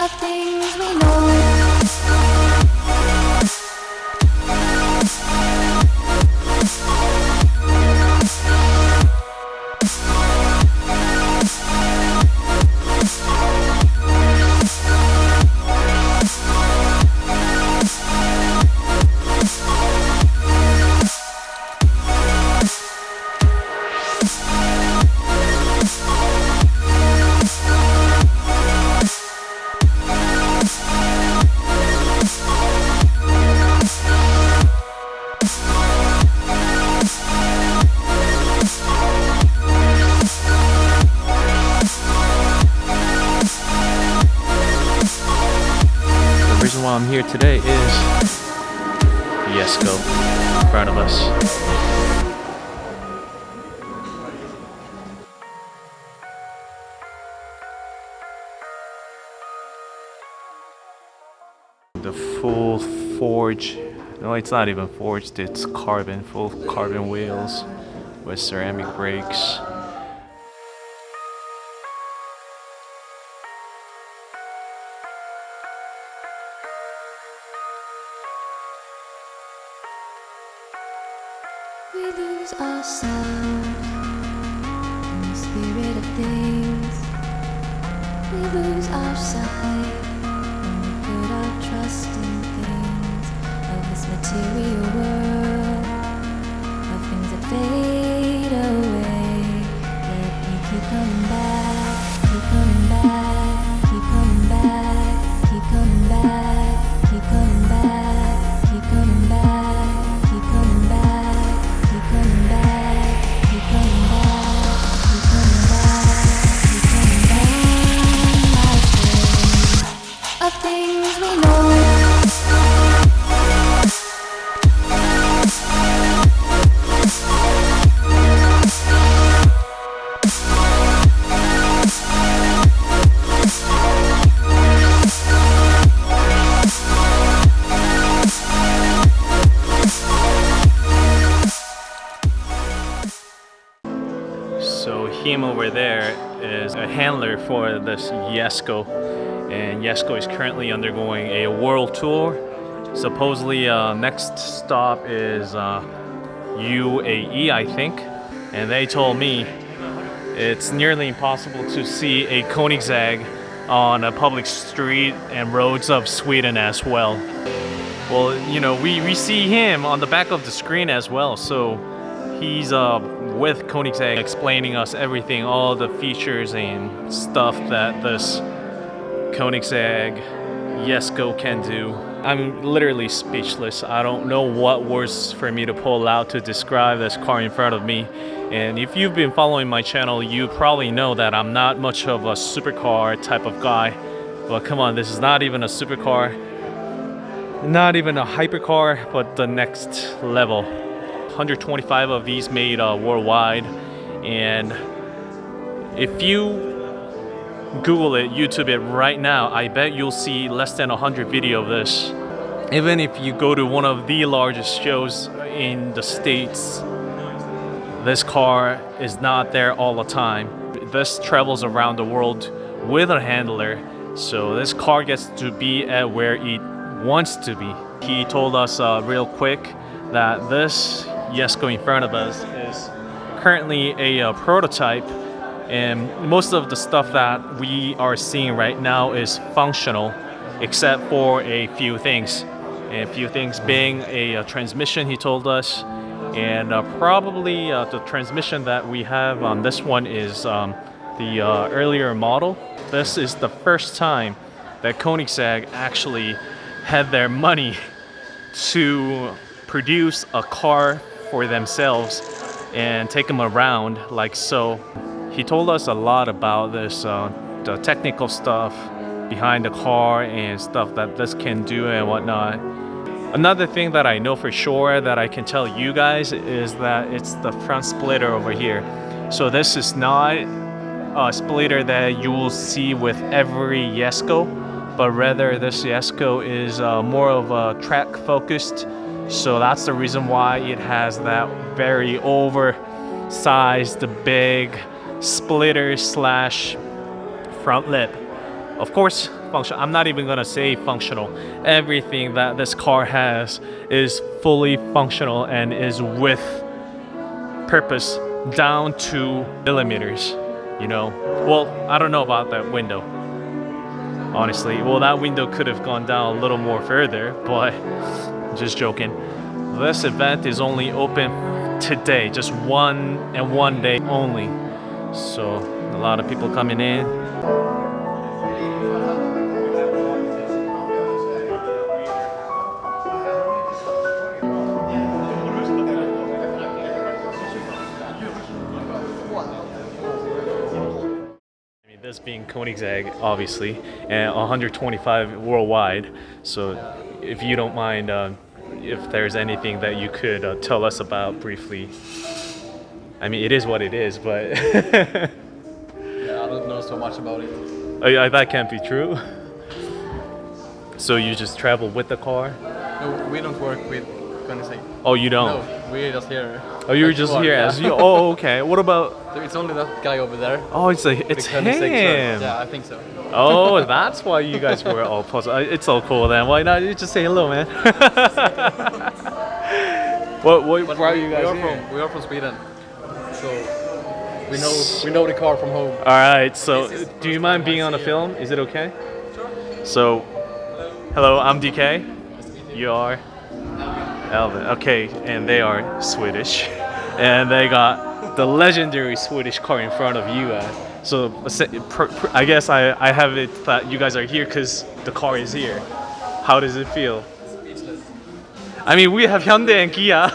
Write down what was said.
of things we know. The reason why I'm here today is Jesko in front of us. The full forge, no, it's not even forged, it's carbon, full carbon wheels with ceramic brakes. We lose ourselves in the spirit of things. We lose our sight when we put our trust in things of this material world, of things that fade away. Yet we keep coming back, keep coming back, keep coming back, keep coming back, keep coming back, keep coming back, keep coming back. Of things we know. So him over there is a handler for this Jesko, and Jesko is currently undergoing a world tour. Supposedly next stop is UAE, I think, and they told me it's nearly impossible to see a Koenigsegg on a public street and roads of Sweden as well. Well, you know, we see him on the back of the screen as well, so he's with Koenigsegg explaining us everything, all the features and stuff that this Koenigsegg Jesko can do. I'm literally speechless. I don't know what words for me to pull out to describe this car in front of me. And if you've been following my channel, you probably know that I'm not much of a supercar type of guy. But come on, this is not even a supercar, not even a hypercar, but the next level. 125 of these made worldwide, and if you Google it, YouTube it right now, I bet you'll see less than 100 video of this. Even if you go to one of the largest shows in the States, this car is not there all the time. This travels around the world with a handler, so this car gets to be at where it wants to be. He told us real quick that this Jesko in front of us is currently a prototype, and most of the stuff that we are seeing right now is functional, except for a few things. And a few things being a transmission, he told us, and probably the transmission that we have on this one is the earlier model. This is the first time that Koenigsegg actually had their money to produce a car for themselves and take them around like so. He told us a lot about this, the technical stuff behind the car and stuff that this can do and whatnot. Another thing that I know for sure that I can tell you guys is that it's the front splitter over here. So this is not a splitter that you will see with every Jesko, but rather this Jesko is more of a track focused. So that's the reason why it has that very oversized, big splitter slash front lip. Of course, functional. I'm not even gonna say functional. Everything that this car has is fully functional and is with purpose down to millimeters. You know, well, I don't know about that window. Honestly, well, that window could have gone down a little more further, but just joking. This event is only open today, just one day only. So a lot of people coming in. This being Koenigsegg, obviously, and 125 worldwide. So, if you don't mind, if there's anything that you could tell us about briefly. I mean, it is what it is, but Yeah, I don't know so much about it. That can't be true. So you just travel with the car? No, we don't work with Koenigsegg. Oh, you don't? No, we're just here. Oh, you were Like just you are, here yeah. as you. Oh, okay. What about? It's only that guy over there. Oh, it's with him. Koenigsegg shirt. Yeah, I think so. Oh, that's why you guys were all positive. It's all cool then. Why not? You just say hello, man. What But brought you guys here? We are from Sweden, so we know the car from home. All right. So, do you mind being on the film? Is it okay? So, hello. I'm DK. You are Elvin. Okay, and they are Swedish, and they got the legendary Swedish car in front of you guys. So I guess I have it that you guys are here because the car is here. How does it feel? I mean, we have Hyundai and Kia.